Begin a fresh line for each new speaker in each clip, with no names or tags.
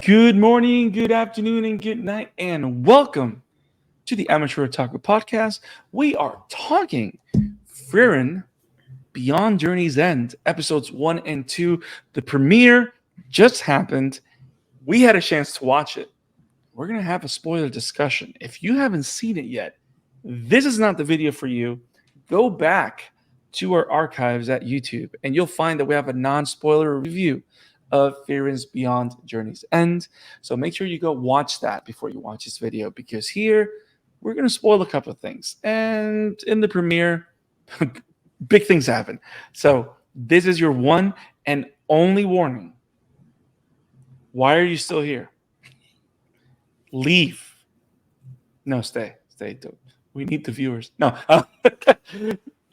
Good morning, good afternoon, and good night, and welcome to the Amateur Otaku podcast. We are talking FRIEREN Beyond Journey's End, episodes 1 and 2. The premiere just happened. We had a chance to watch it. We're going to have a spoiler discussion. If you haven't seen it yet, this is not the video for you. Go back to our archives at YouTube, and you'll find that we have a non-spoiler review of FRIEREN's Beyond Journey's End. So make sure you go watch that before you watch this video, because here we're going to spoil a couple of things. And in the premiere, big things happen. So this is your one and only warning. Why are you still here? Leave. No, stay. We need the viewers. No.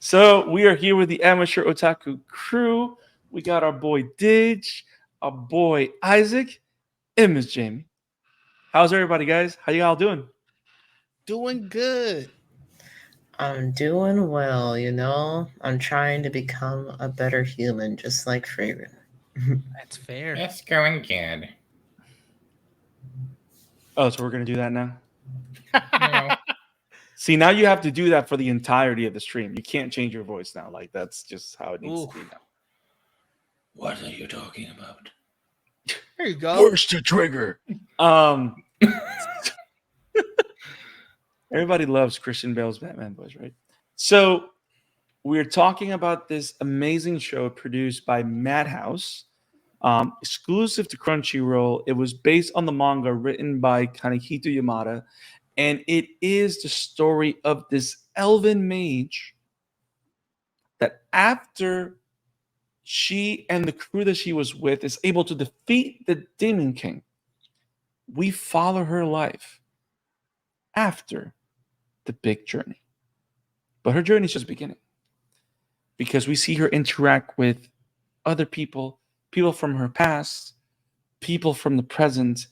So we are here with the Amateur Otaku crew. We got our boy Didge, our boy Isaac, and Miss Jamie. How's everybody, guys? How y'all doing?
Doing good.
I'm doing well, I'm trying to become a better human, just like FRIEREN.
That's fair.
It's going good.
Oh, so we're going to do that now?
No.
See, now you have to do that for the entirety of the stream. You can't change your voice now. Like, that's just how it needs to be now.
What are you talking about?
There you go.
Push the trigger. Everybody loves Christian Bale's Batman voice, right? So we're talking about this amazing show produced by Madhouse, exclusive to Crunchyroll. It was based on the manga written by Kanehito Yamada, and it is the story of this elven mage that after she and the crew that she was with is able to defeat the Demon King, we follow her life after the big journey. But her journey is just beginning, because we see her interact with other people from her past, people from the present,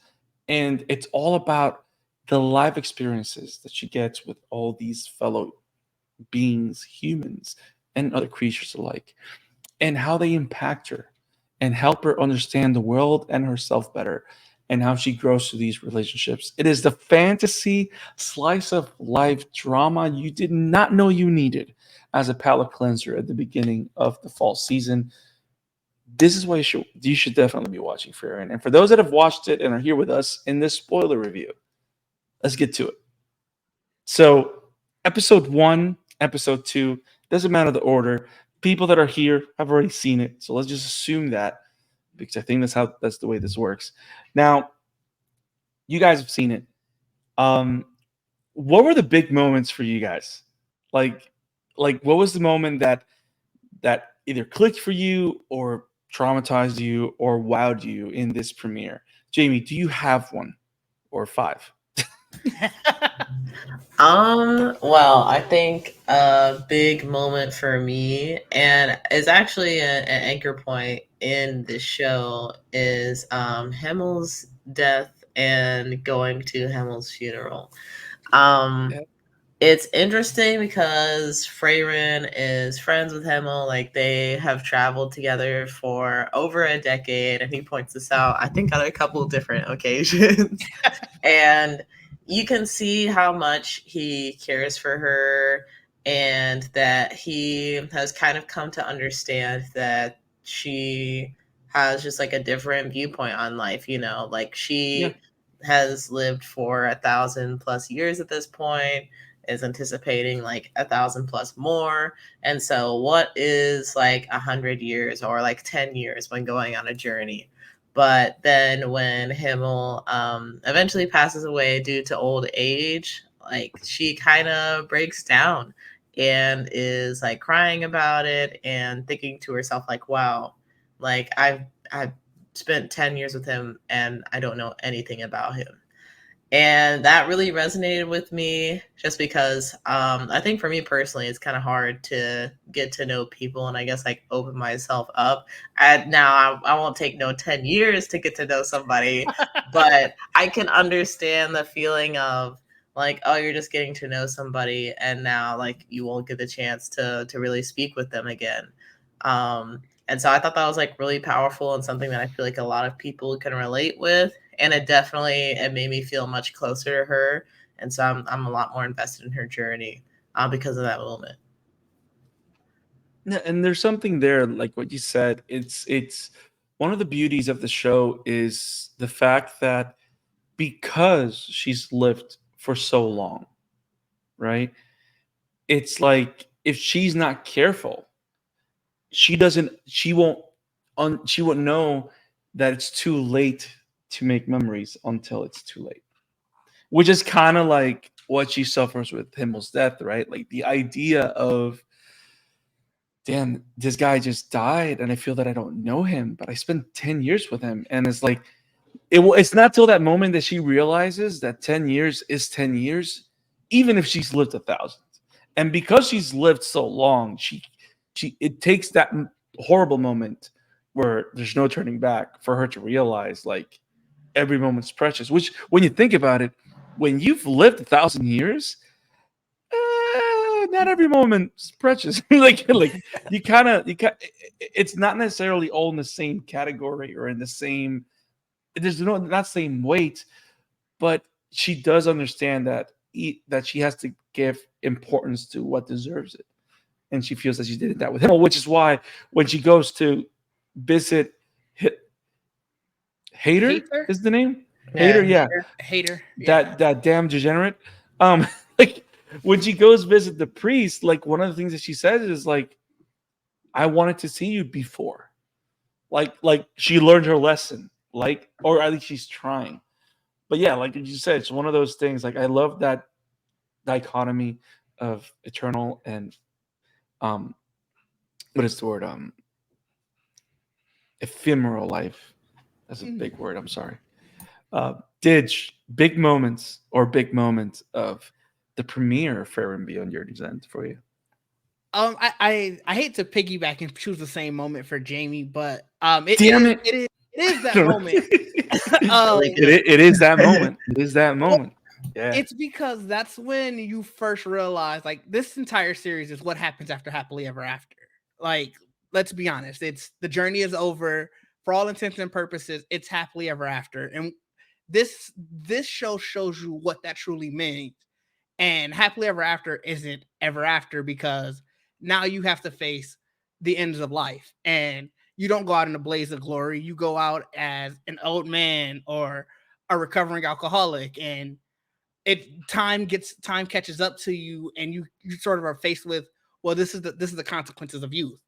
and it's all about the life experiences that she gets with all these fellow beings, humans, and other creatures alike, and how they impact her and help her understand the world and herself better, and how she grows through these relationships. It is the fantasy slice of life drama you did not know you needed as a palate cleanser at the beginning of the fall season. This is why you should definitely be watching FRIEREN. And for those that have watched it and are here with us in this spoiler review, let's get to it. So episode 1, episode 2, doesn't matter the order. People that are here have already seen it, so let's just assume that, because I think that's the way this works. Now, you guys have seen it. What were the big moments for you guys? Like what was the moment that either clicked for you or traumatized you or wowed you in this premiere? Jamie, do you have one or 5?
Well, I think a big moment for me, and is actually an anchor point in the show, is Himmel's death and going to Himmel's funeral.
Yep.
It's interesting because FRIEREN is friends with Himmel. Like, they have traveled together for over a decade, and he points this out, I think, on a couple of different occasions. And you can see how much he cares for her, and that he has kind of come to understand that she has just like a different viewpoint on life, like she has lived for 1,000+ years at this point, is anticipating like 1,000+ more. And so what is like 100 years or like 10 years when going on a journey? But then when Himmel eventually passes away due to old age, like, she kind of breaks down and is like crying about it and thinking to herself, like, wow, like I've spent 10 years with him and I don't know anything about him. And that really resonated with me, just because I think for me personally, it's kind of hard to get to know people and I guess like open myself up. Now I won't take no 10 years to get to know somebody, but I can understand the feeling of like, oh, you're just getting to know somebody and now like you won't get the chance to really speak with them again. And so I thought that was like really powerful and something that I feel like a lot of people can relate with. And it made me feel much closer to her. And so I'm a lot more invested in her journey because of that moment.
Yeah, and there's something there, like what you said. It's one of the beauties of the show is the fact that because she's lived for so long, right? It's like if she's not careful, she won't know that it's too late to make memories until it's too late. Which is kind of like what she suffers with Himmel's death, right? Like the idea of, damn, this guy just died, and I feel that I don't know him, but I spent 10 years with him, and it's like it's not till that moment that she realizes that 10 years is 10 years, even if she's lived 1,000. And because she's lived so long, she it takes that horrible moment where there's no turning back for her to realize like every moment's precious. Which, when you think about it, when you've lived 1,000 years, not every moment's precious. like it's not necessarily all in the same category or in the same. There's no not same weight, but she does understand that that she has to give importance to what deserves it, and she feels that she did that with him, which is why when she goes to visit Hater
Hater?
is the name. Hater, yeah,
Hater. Yeah.
that damn degenerate. Like when she goes visit the priest, like one of the things that she says is like, I wanted to see you before. Like she learned her lesson, like, or at least she's trying. But yeah, like you said, it's one of those things. Like I love that dichotomy of eternal and what is the word? Ephemeral life. That's a big word. I'm sorry. Didge, big moments or big moments of the premiere of Frieren Beyond Your Descent for you.
I hate to piggyback and choose the same moment for Jamie, but
Damn it.
it is that moment.
It is that moment. It is that moment. Yeah.
It's because that's when you first realize like this entire series is what happens after Happily Ever After. Like, let's be honest, it's the journey is over for all intents and purposes. It's happily ever after, and this show shows you what that truly means. And happily ever after isn't ever after because now you have to face the ends of life, and you don't go out in a blaze of glory. You go out as an old man or a recovering alcoholic, and time catches up to you, and you sort of are faced with, well, this is the consequences of youth.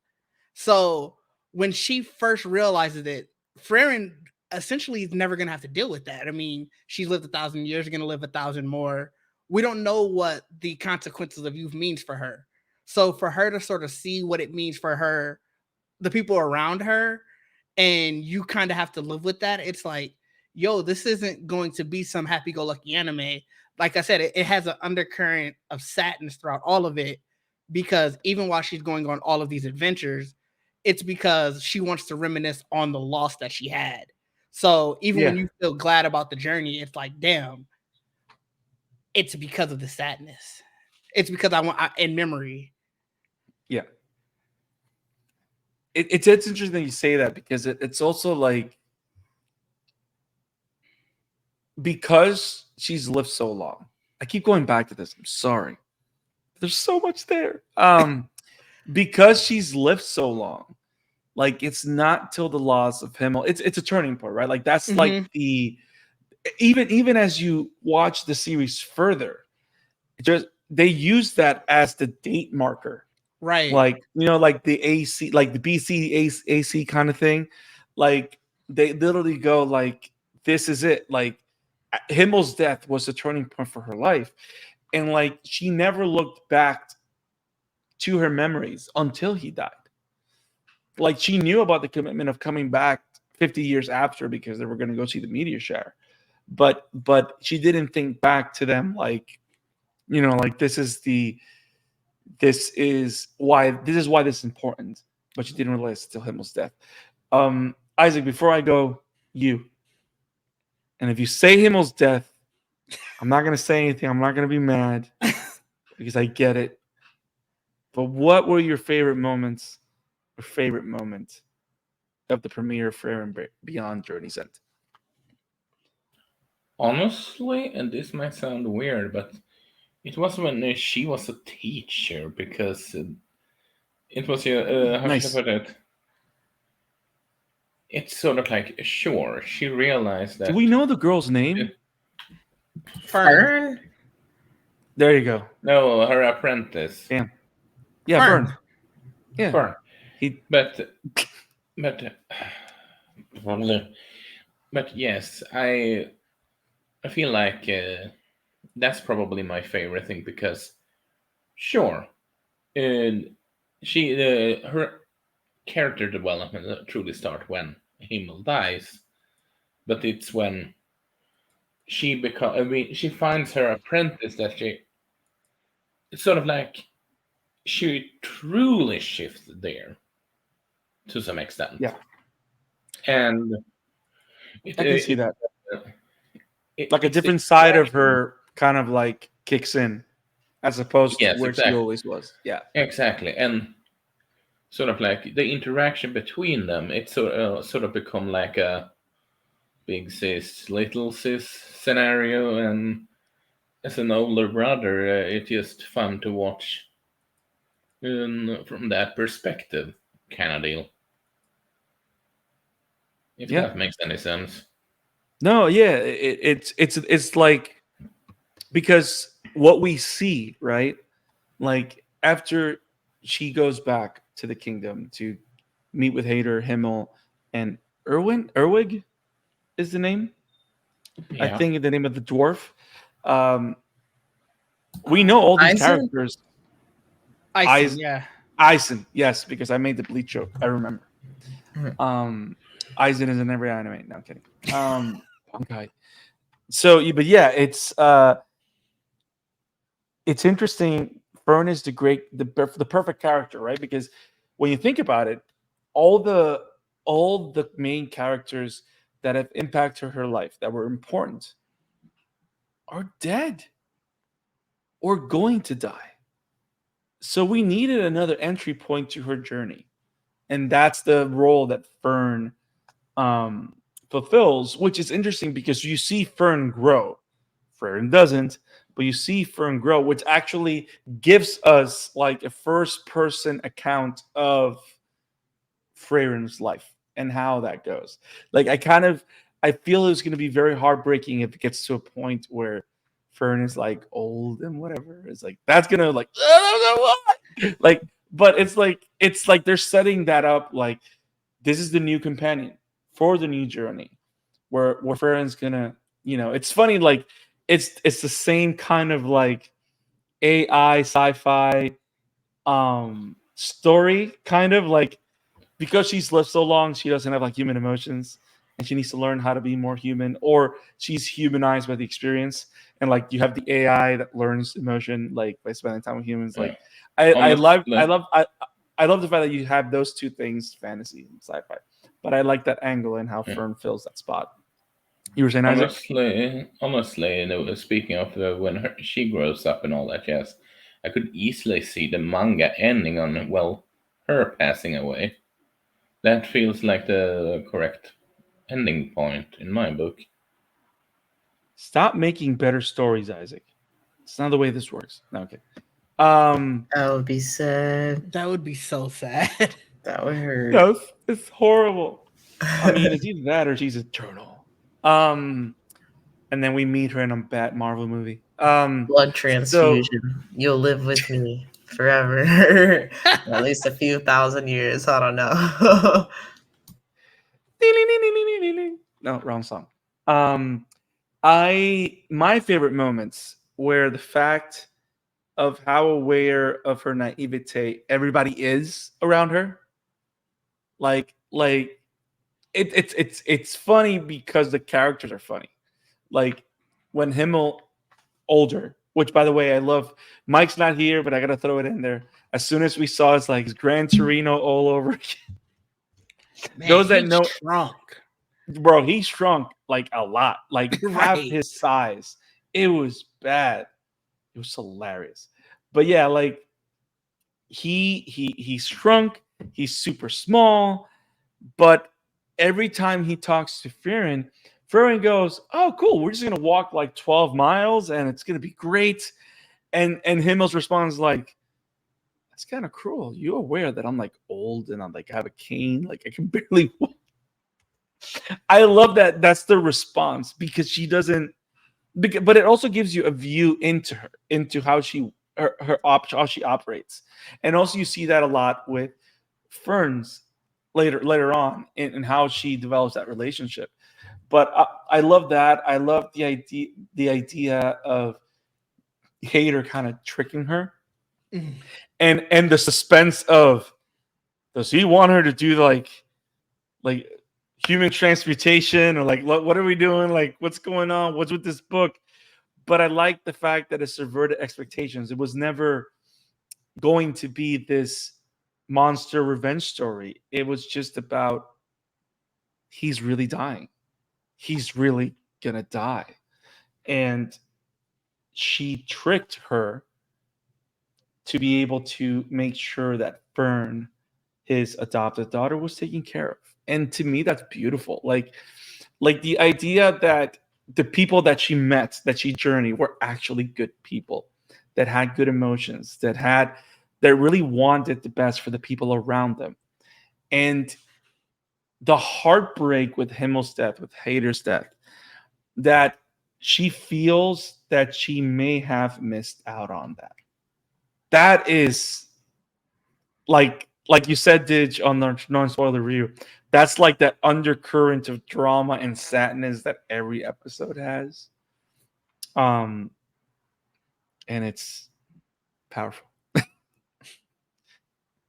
So when she first realizes it, Frieren essentially is never going to have to deal with that. I mean, she's lived 1,000 years, going to live 1,000 more. We don't know what the consequences of youth means for her. So for her to sort of see what it means for her, the people around her, and you kind of have to live with that. It's like, yo, this isn't going to be some happy-go-lucky anime. Like I said, it has an undercurrent of sadness throughout all of it, because even while she's going on all of these adventures, it's because she wants to reminisce on the loss that she had. So even when you feel glad about the journey, it's like, damn, it's because of the sadness. It's because in memory.
Yeah. It's interesting that you say that because it's also like, because she's lived so long. I keep going back to this. I'm sorry. There's so much there. Because she's lived so long, like it's not till the loss of Himmel. It's a turning point, right? Like that's like the even as you watch the series further, just they use that as the date marker,
right?
Like like the AC, like the BC AC kind of thing. Like they literally go like, this is it. Like Himmel's death was the turning point for her life, and like she never looked back to her memories until he died. Like she knew about the commitment of coming back 50 years after because they were going to go see the meteor shower, but she didn't think back to them like, like this is why this is important. But she didn't realize till Himmel's death. Isaac, before I go, and if you say Himmel's death, I'm not going to say anything. I'm not going to be mad because I get it. But what were your favorite moments or favorite moment of the premiere of FRIEREN Beyond Journey's End?
Honestly, and this might sound weird, but it was when she was a teacher because it was how should I
Nice.
put it? It's sort of like sure she realized
Do
that
we know the girl's name?
Fern.
Fern?
There you go.
no, her apprentice.
Damn. Yeah,
Fern.
Fern. Yeah.
Fern.
He.
But but yes, I feel like that's probably my favorite thing because sure, and her character development truly start when Himmel dies, but it's when she finds her apprentice that it's sort of like she truly shifts there to some extent.
Yeah.
And it,
I can see
it,
that.
it's
Like a
the
different side of
interaction-
her kind of like kicks in, as opposed to
Yes,
where
exactly.
she always was. Yeah.
Exactly, and sort of like the interaction between them, it's sort of become like a big sis, little sis scenario, and as an older brother, it's just fun to watch from that perspective, kind of deal. If
Yeah.
that makes any sense.
No, yeah, it's like, because what we see, right? Like after she goes back to the kingdom to meet with Hader, Himmel, and Erwig is the name. I
Yeah.
think the name of the dwarf. Um, we know all these
Eisen?
characters.
Ison, yeah.
Eisen, yes, because I made the bleach joke. I remember. Eisen is in every anime. No, I'm kidding. Okay. So, but yeah, it's interesting. Fern is the perfect character, right? Because when you think about it, all the main characters that have impacted her life that were important are dead or going to die. So we needed another entry point to her journey, and that's the role that Fern fulfills, which is interesting because you see Fern grow. Fern doesn't, but you see Fern grow, which actually gives us like a first person account of Freyren's life and how that goes. Like I feel it's going to be very heartbreaking if it gets to a point where Fern is like old and whatever. It's like that's gonna like like, but it's like they're setting that up like this is the new companion for the new journey where Farron's gonna, it's funny, like it's the same kind of like AI sci-fi story, kind of like, because she's lived so long, she doesn't have like human emotions and she needs to learn how to be more human, or she's humanized by the experience. And like you have the AI that learns emotion like by spending time with humans. Like I love the fact that you have those two things, fantasy and sci-fi. But I like that angle and how Fern fills that spot. You were saying, Isaac?
Honestly, speaking of when she grows up and all that jazz, I could easily see the manga ending on, well, her passing away. That feels like the correct ending point in my book.
Stop making better stories, Isaac. It's not the way this works. No, okay.
That would be sad.
That would be so sad.
That would hurt.
No, it's horrible. I mean, it's either that or she's eternal. And then we meet her in a bad Marvel movie.
Blood transfusion. You'll live with me forever. At least a few thousand years. I don't know.
No, wrong song. My favorite moments were the fact of how aware of her naivete everybody is around her. Like it's funny because the characters are funny. Like when Himmel older, which by the way I love. Mike's not here, but I gotta throw it in there. As soon as we saw it's like Gran Torino all over again.
Man,
Those that
he
know,
shrunk.
bro, he shrunk like a lot, like half
Right.
his size. It was bad. It was hilarious. But yeah, like he's shrunk. He's super small, but every time he talks to Frieren goes, "Oh, cool. We're just gonna walk like 12 miles, and it's gonna be great." And Himmel's response is like, "That's kind of cruel. You aware that I'm like old and I'm like I have a cane, like I can barely walk." I love that. That's the response because she doesn't. But it also gives you a view into her, into how how she operates, and also you see that a lot with Ferns later on in how she develops that relationship. But I love that. I love the idea of Hater kind of tricking her,
Mhm.
and the suspense of, does he want her to do like human transmutation, or like what are we doing, like what's going on, what's with this book? But I like the fact that it subverted expectations. It was never going to be this monster revenge story. It was just about, he's really dying. He's really gonna die. And she tricked her to be able to make sure that Fern, his adopted daughter, was taken care of. And to me, that's beautiful. Like the idea that the people that she met, that she journeyed, were actually good people that had good emotions, that really wanted the best for the people around them. And the heartbreak with Himmel's death, with Hader's death, that she feels that she may have missed out on that. That is like you said, Didge, on the non-spoiler review. That's like that undercurrent of drama and sadness that every episode has. And it's powerful.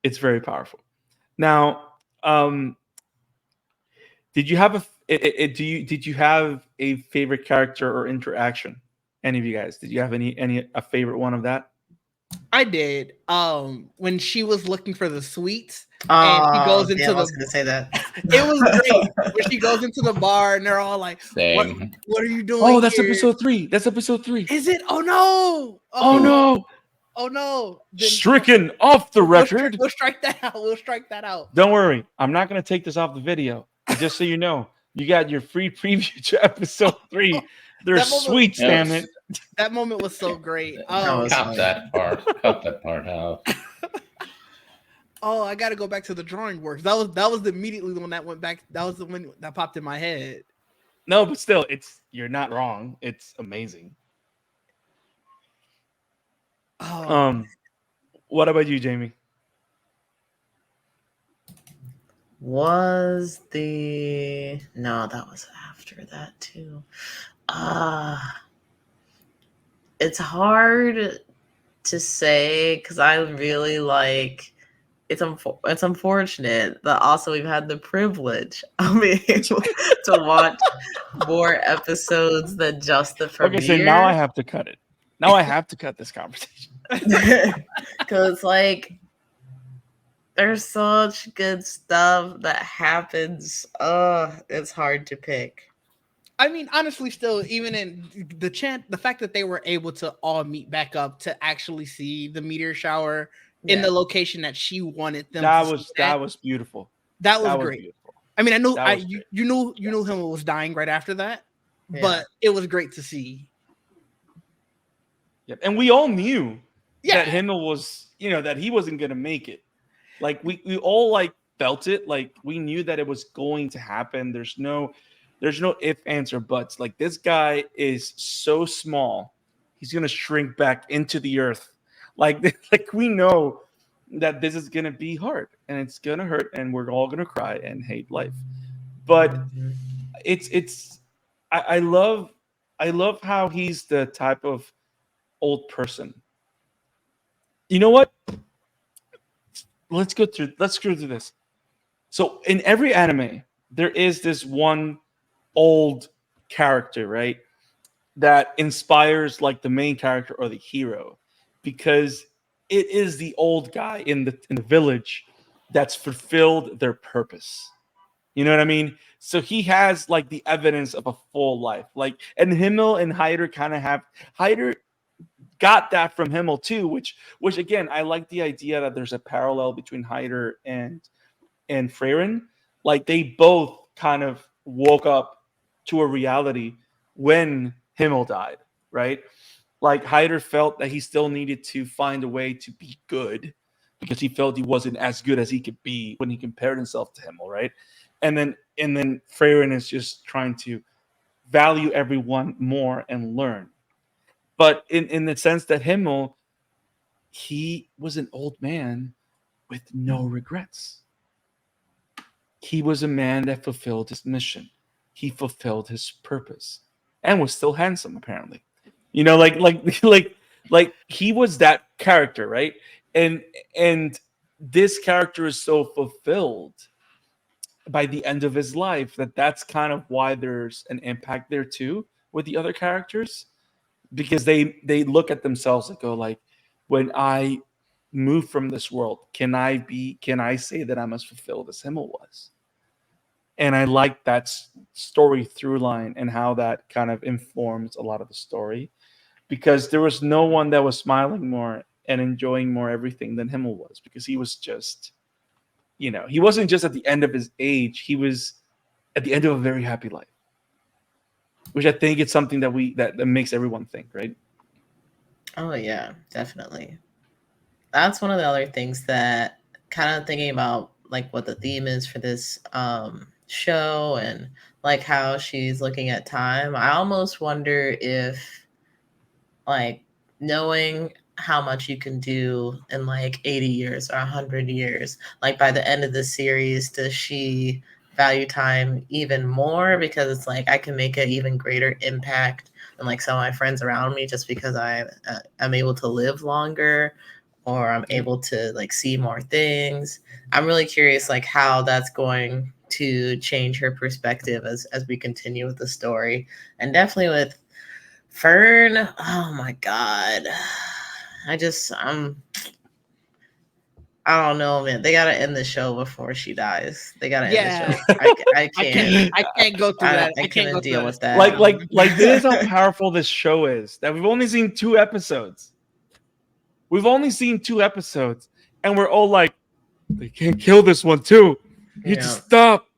It's very powerful. Now, did you have did you have a favorite character or interaction? Any of you guys? Did you have a favorite one of that?
I did. When she was looking for the sweets, and she goes into
I was gonna say that.
it was great when she goes into the bar and they're all like,
Same.
what are you doing?
Oh, that's
here?
episode 3. That's episode 3.
Is it? Oh no!
Oh no!
Oh no! Then-
Stricken off the record.
We'll strike that out. We'll strike that out.
Don't worry, I'm not going to take this off the video. Just so you know, you got your free preview to episode 3. There's
That moment-
sweets, damn it.
That moment was so great.
That was
Cut that part. Cut that part out.
Oh, I got to go back to the drawing works. That was immediately the one that went back. That was the one that popped in my head.
No, but still, you're not wrong. It's amazing.
Oh,
What about you, Jamie?
No, that was after that too. It's hard to say because I really like. It's unfortunate that also we've had the privilege of being able to watch more episodes than just the premiere.
Okay, so now I have to cut it. Now I have to cut this conversation.
Because like there's such good stuff that happens. It's hard to pick.
I mean, honestly, still, even in the fact that they were able to all meet back up to actually see the meteor shower in the location that she wanted them.
That was beautiful.
That was great.
Beautiful.
I mean, I know
Great.
you knew him was dying right after that,
Yeah.
but it was great to see.
Yep. And we all knew
Yeah.
that Himmel was, that he wasn't gonna make it. Like we all like felt it. Like we knew that it was going to happen. There's no if, ands, or buts. Like this guy is so small, he's gonna shrink back into the earth. Like we know that this is gonna be hard and it's gonna hurt and we're all gonna cry and hate life. But I love how he's the type of old person. You know what? Let's go through this. So in every anime, there is this one old character, right? That inspires like the main character or the hero, because it is the old guy in the village that's fulfilled their purpose. You know what I mean? So he has like the evidence of a full life. Like, and Himmel and Hyder kind of have. Hyder got that from Himmel too, which again, I like the idea that there's a parallel between Hyder and Frieren. Like they both kind of woke up to a reality when Himmel died, right? Like Hyder felt that he still needed to find a way to be good because he felt he wasn't as good as he could be when he compared himself to Himmel, right? And then Freyren is just trying to value everyone more and learn. But in the sense that Himmel, he was an old man with no regrets. He was a man that fulfilled his mission. He fulfilled his purpose and was still handsome, apparently. You know, like he was that character, right? And this character is so fulfilled by the end of his life that's kind of why there's an impact there too with the other characters, because they look at themselves and go like, when I move from this world, can I say that I'm as fulfilled as Himmel was? And I like that story through line and how that kind of informs a lot of the story, because there was no one that was smiling more and enjoying more everything than Himmel was, because he was just, he wasn't just at the end of his age, he was at the end of a very happy life, which I think it's something that makes everyone think, right?
Oh yeah, definitely. That's one of the other things that, kind of thinking about like what the theme is for this show and like how she's looking at time. I almost wonder if, like, knowing how much you can do in like 80 years or 100 years, like by the end of the series, does she value time even more because it's like I can make an even greater impact than like some of my friends around me just because I'm able to live longer, or I'm able to like see more things. I'm really curious like how that's going to change her perspective as we continue with the story. And definitely with Fern, oh my god. I don't know, man. They gotta end the show before she dies. They gotta end the show. I can't.
I can't go through that.
I
can't go
couldn't deal
through
with
that.
that.
Like this is how powerful this show is, that we've only seen 2 episodes. We've only seen 2 episodes, and we're all like, they can't kill this one too. You just stop.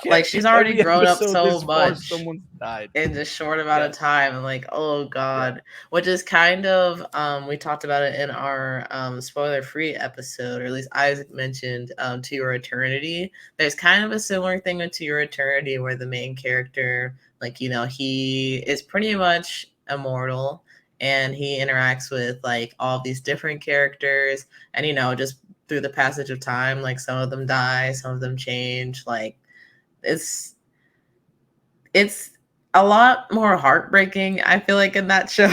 like she's already grown up so much.
Someone's died
in this short amount of time, and like, oh god. Which is kind of we talked about it in our spoiler free episode, or at least Isaac mentioned To Your Eternity. There's kind of a similar thing with To Your Eternity, where the main character, like, he is pretty much immortal, and he interacts with like all these different characters, and just through the passage of time, like some of them die, some of them change. Like it's a lot more heartbreaking, I feel like, in that show.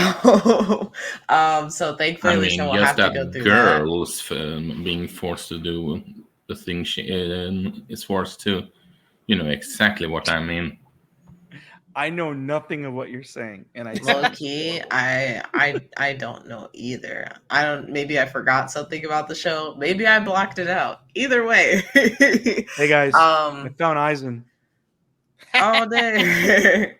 So thankfully, at least I won't have to go through that.
Girls being forced to do the thing she is forced to, exactly what I mean.
I know nothing of what you're saying, and
low key, I don't know either. Maybe I forgot something about the show. Maybe I blocked it out. Either way.
Hey guys, I found Eisen.
Oh dang.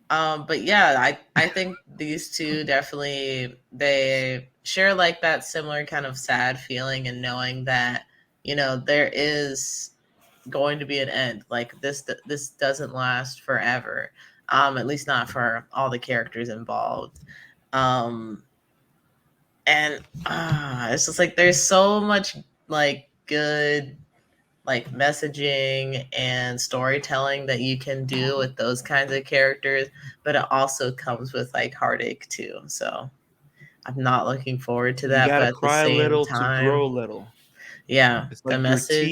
But yeah, I think these two definitely, they share like that similar kind of sad feeling, and knowing that there is going to be an end. Like this doesn't last forever, at least not for all the characters involved. And it's just like there's so much like good like messaging and storytelling that you can do with those kinds of characters, but it also comes with like heartache too. So I'm not looking forward to that.
You gotta
but at
cry
the
a
same
little
time,
to grow a little.
Yeah,
it's
the
like
message.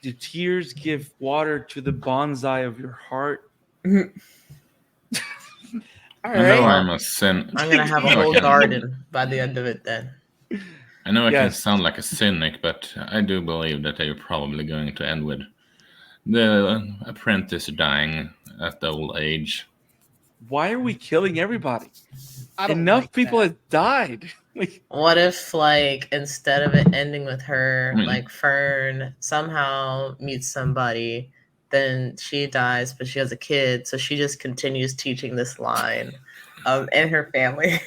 Your tears give water to the bonsai of your heart.
All
right. I know I'm a cynic.
I'm gonna have a whole garden by the end of it then.
I know I can sound like a cynic, but I do believe that they're probably going to end with the apprentice dying at the old age.
Why are we killing everybody?
Enough
like people have died.
What if, like, instead of it ending with her, like Fern somehow meets somebody, then she dies, but she has a kid, so she just continues teaching this line in her family.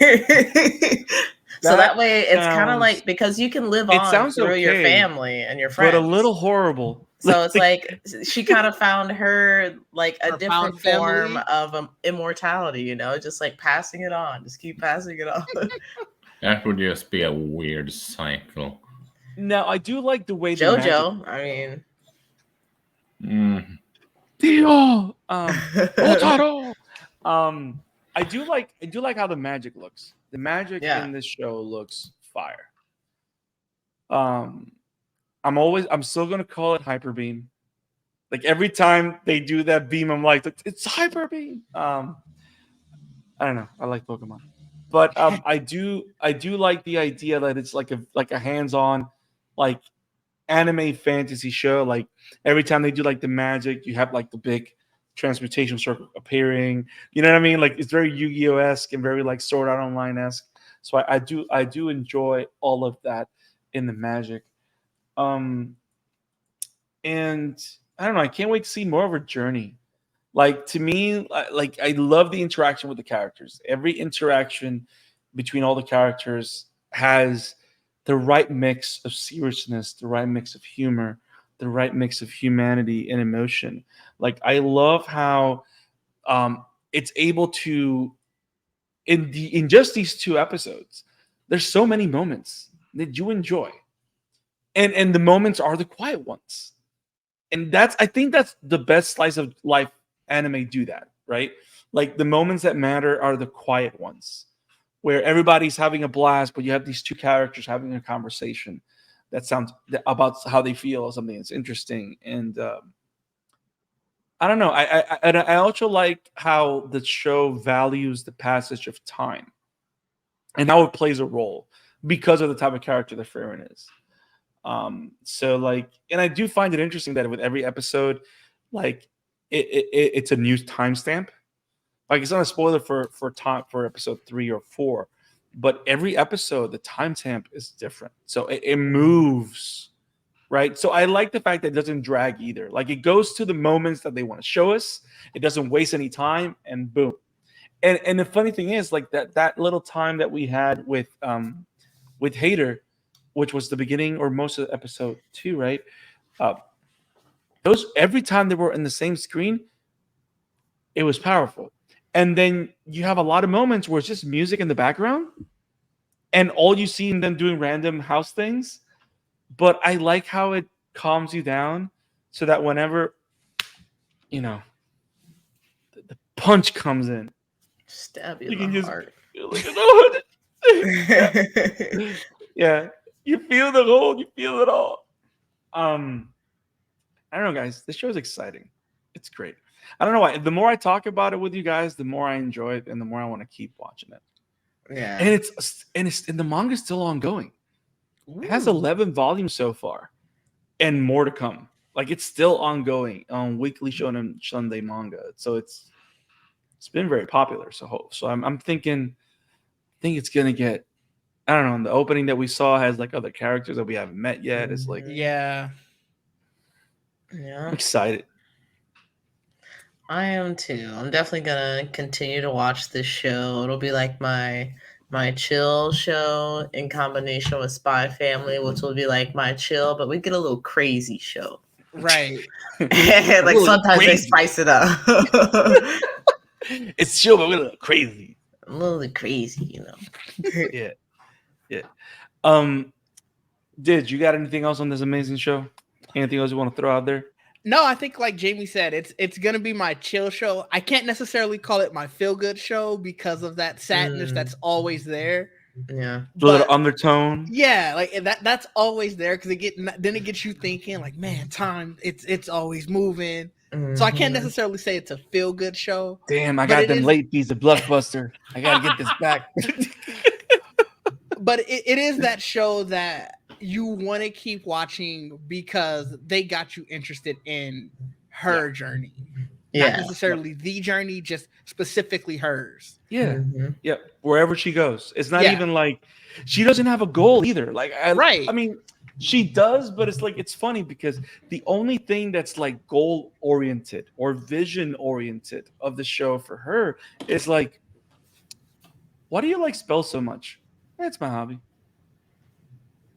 So that way it's kind of
sounds-
like, because you can live
it
on
sounds
through your
okay,
family and your
but
friends.
a little horrible.
So it's like she kind of found her like a
Her
different
found
form
family.
of immortality, you know, just like passing it on, just keep passing it on.
That would just be a weird cycle.
Now I do like the way the magic.
JoJo, I mean,
Dio, Otaro. I do like how the magic looks. The magic
Yeah.
in this show looks fire. I'm still gonna call it hyper beam. Like every time they do that beam, I'm like, it's hyper beam. I don't know. I like Pokemon, but I do like the idea that it's like a hands-on, like anime fantasy show. Like every time they do like the magic, you have like the big transmutation circle appearing. You know what I mean? Like it's very Yu-Gi-Oh esque and very like Sword Art Online esque. So I do enjoy all of that in the magic. And I don't know. I can't wait to see more of her journey. Like to me, like I love the interaction with the characters. Every interaction between all the characters has the right mix of seriousness, the right mix of humor, the right mix of humanity and emotion. Like I love how it's able to in just these 2 episodes. There's so many moments that you enjoy, and the moments are the quiet ones, and I think that's the best slice of life anime do that, right? Like the moments that matter are the quiet ones where everybody's having a blast, but you have these 2 characters having a conversation that sounds about how they feel or something that's interesting. And I don't know. I also like how the show values the passage of time and how it plays a role because of the type of character that Frieren is. So like, and I do find it interesting that with every episode, like it's a new timestamp. Like it's not a spoiler for episode 3 or 4, but every episode the timestamp is different, so it moves, right? So I like the fact that it doesn't drag either. Like it goes to the moments that they want to show us. It doesn't waste any time, and boom. And the funny thing is, like that little time that we had with Hater, which was the beginning or most of episode 2, right? Those every time they were in the same screen, it was powerful. And then you have a lot of moments where it's just music in the background, and all you see them doing random house things. But I like how it calms you down, so that whenever the punch comes in,
stab you
you
in
can
the
just
heart.
feel like, oh, yeah, you feel the whole, you feel it all. I don't know, guys. This show is exciting. It's great. I don't know why. The more I talk about it with you guys, the more I enjoy it, and the more I want to keep watching it.
Yeah.
And the manga is still ongoing. It has 11 volumes so far, and more to come. Like it's still ongoing on Weekly Shonen Sunday Manga. So it's been very popular. So I'm thinking, I think it's gonna get. I don't know. The opening that we saw has like other characters that we haven't met yet. It's like
Yeah.
Yeah.
I'm excited.
I am too. I'm definitely gonna continue to watch this show. It'll be like my chill show in combination with Spy Family, which will be like my chill, but we get a little crazy show.
Right.
Like sometimes they spice it up.
It's chill, but we're a little crazy.
A little crazy, you know.
Yeah. Did you got anything else on this amazing show? Anything else you want to throw out there?
No, I think like Jamie said, it's gonna be my chill show. I can't necessarily call it my feel good show because of that sadness that's always there.
Yeah,
a little undertone.
Yeah, like that's always there because it gets you thinking like, man, time it's always moving. So I can't necessarily say it's a feel good show.
Damn, I got them late fees of Blockbuster. I gotta get this back.
But it is that show that you want to keep watching because they got you interested in her journey. Not necessarily the journey, just specifically hers.
Yeah. Yeah. Wherever she goes. It's not even like she doesn't have a goal either. Like I mean, she does, but it's like it's funny because the only thing that's like goal oriented or vision oriented of the show for her is like, why do you like spells so much? That's my hobby.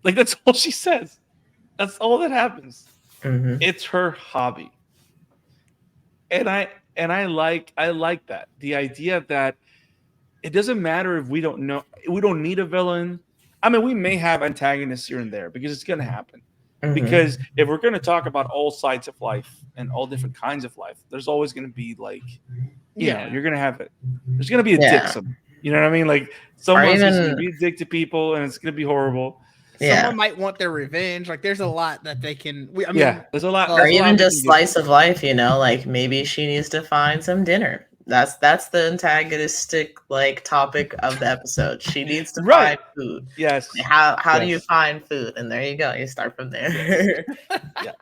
Like that's all she says. That's all that happens.
Mhm.
It's her hobby. And I like that. The idea that it doesn't matter if we don't need a villain. I mean, we may have antagonists here and there because it's gonna happen.
Mhm.
Because if we're gonna talk about all sides of life and all different kinds of life, there's always gonna be like, you know, you're gonna have it. There's gonna be a dick. You know what I mean? Like someone's just gonna be a dick to people, and it's gonna be horrible.
Someone might want their revenge. Like there's a lot that they can. I mean,
there's a lot.
Or even just slice of life. You know, like maybe she needs to find some dinner. That's the antagonistic like topic of the episode. She needs to find food.
Yes.
How do you find food? And there you go. You start from there.
Yes.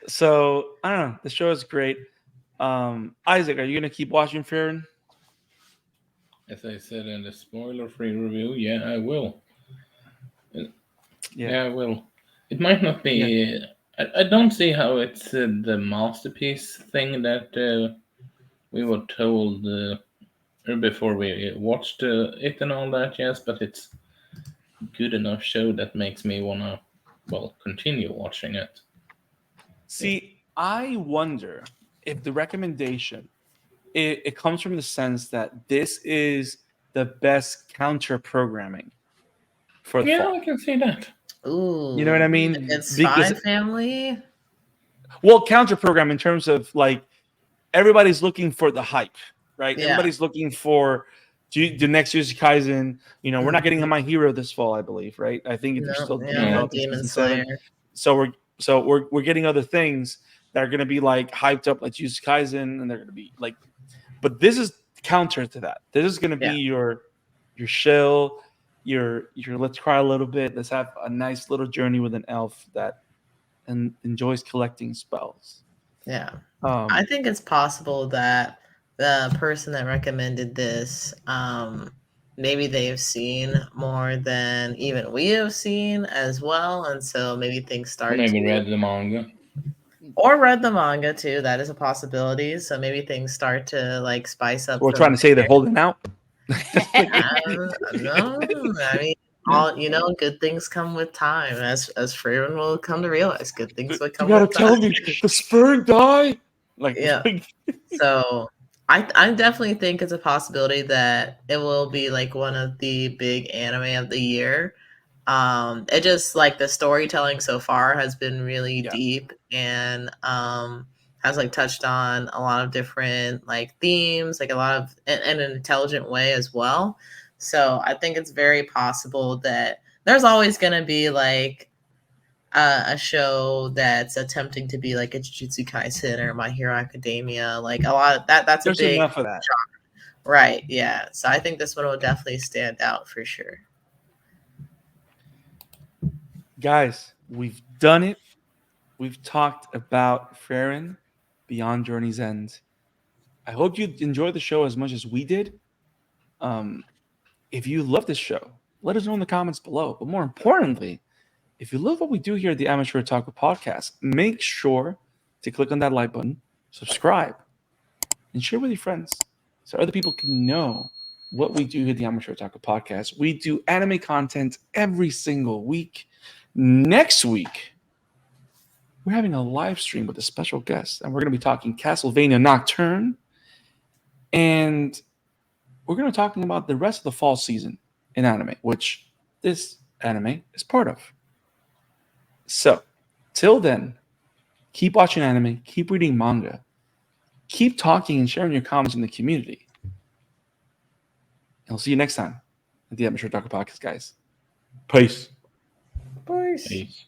So I don't know. The show is great. Isaac, are you gonna keep watching Frieren?
As I said in the spoiler-free review, yeah, I will. Yeah, I will. It might not be. Yeah. I don't see how it's the masterpiece thing that we were told before we watched it and all that. Yes, but it's good enough show that makes me wanna, continue watching it.
See, I wonder if the recommendation it comes from the sense that this is the best counter programming for the fall.
I can see that.
Ooh,
you know what I mean?
It's Spy Family.
Well, counter program in terms of like everybody's looking for the hype, right? Everybody's looking for the next Jujutsu Kaisen. You know, we're not getting My Hero this fall, I believe, right? I think they're still developing
Demon
season
Slayer.
7. So we're getting other things that are going to be like hyped up like Jujutsu Kaisen, and they're going to be like, but this is counter to that. This is going to be your shill, your let's cry a little bit. Let's have a nice little journey with an elf that enjoys collecting spells.
Yeah. I think it's possible that the person that recommended this, maybe they've seen more than even we have seen as well, and so maybe things start.
Maybe read the manga.
Or read the manga too. That is a possibility. So maybe things start to like spice up.
We're trying to say they're holding out.
No, I mean, all good things come with time, as Frieren will come to realize. Good things will come.
You gotta tell me the sperm die.
So I definitely think it's a possibility that it will be like one of the big anime of the year. It just like the storytelling so far has been really deep and has like touched on a lot of different like themes, like a lot of in an intelligent way as well. So I think it's very possible that there's always gonna be like a show that's attempting to be like a Jujutsu Kaisen or My Hero Academia, like a lot of that. That's
there's
a big
enough of that,
right? Yeah. So I think this one will definitely stand out for sure.
Guys, we've done it. We've talked about Frieren Beyond Journey's End. I hope you enjoyed the show as much as we did. If you love this show, let us know in the comments below. But more importantly, if you love what we do here at the Amateur Otaku podcast, make sure to click on that like button, subscribe, and share with your friends so other people can know what we do here at the Amateur Otaku podcast. We do anime content every single week. Next week, we're having a live stream with a special guest, and we're going to be talking Castlevania Nocturne, and we're going to be talking about the rest of the fall season in anime, which this anime is part of. So, till then, keep watching anime, keep reading manga, keep talking and sharing your comments in the community. And I'll see you next time at the Amateur Otaku podcast, guys. Peace.
Peace.
Peace.